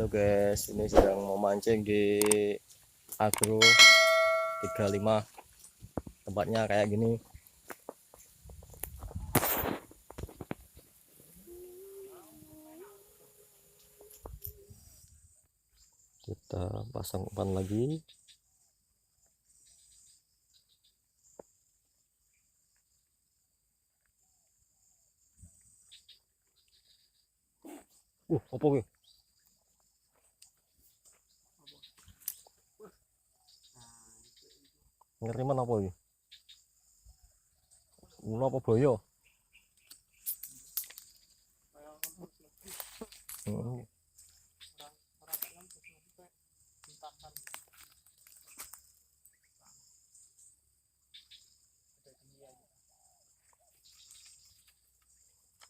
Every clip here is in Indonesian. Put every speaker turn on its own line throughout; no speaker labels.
Halo guys, ini sedang memancing di Agro 35. Tempatnya kayak gini. Kita pasang umpan lagi. Apa gue? Ngerti mana apa ini? Ulo apa boyo?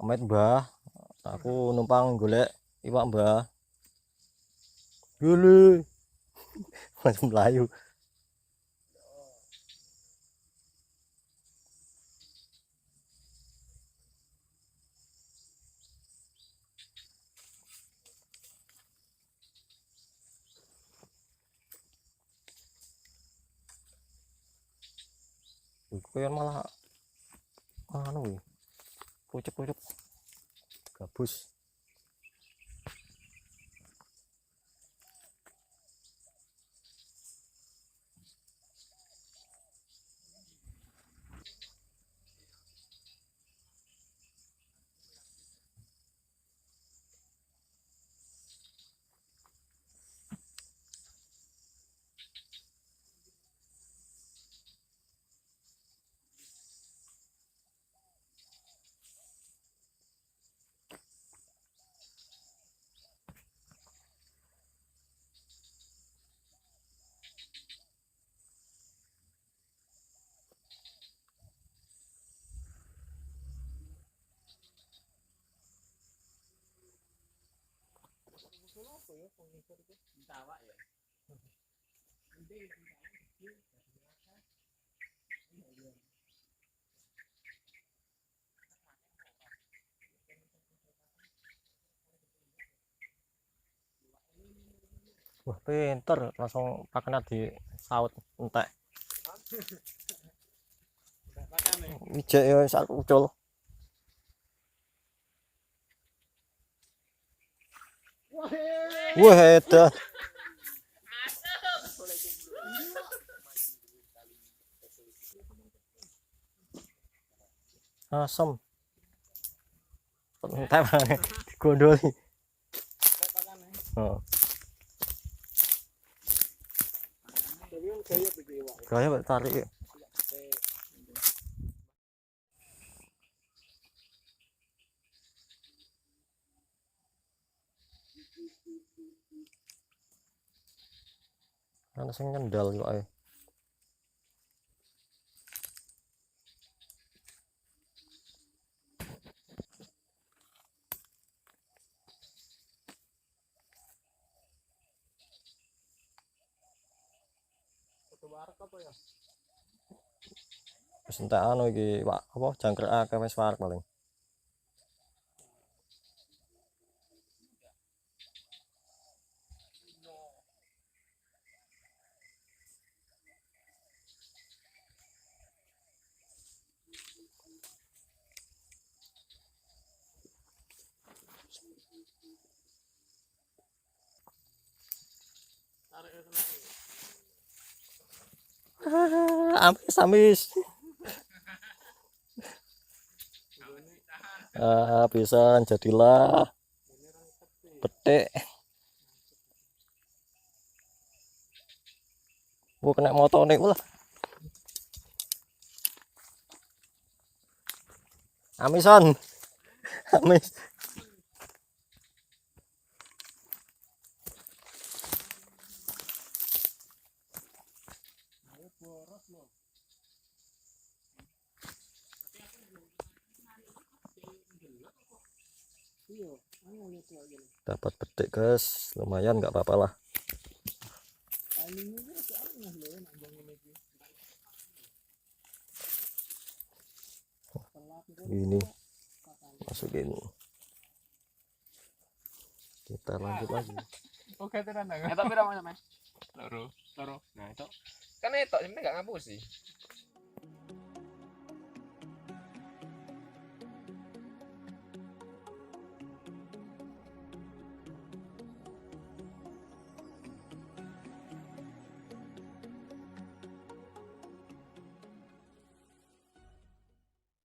Amit mbah, aku numpang golek iwak mbah. Gule, masih Melayu. Kowe malah anu, pucuk-pucuk gabus. Wah, pinter langsung pakainya di saut entek. Ijek ya sak ucul. Wah, edan. Asem. Entek banget digondoli. Oh. Gaya tarik. Ana sing nyendal kok ae. Wis entek anu iki, Pak, apa jangkrik akeh wis warak paling. Amis. Bisa jadilah petik. Gua kena motor nih ulah. Amison. Amis. Dapat petik guys, lumayan nggak apa-apa lah. Ini masukin, kita lanjut lagi.
Oke tenan aku.
Ngetok pira Mas?
Loro.
Nah itu kan itu sebenarnya nggak ngapusi.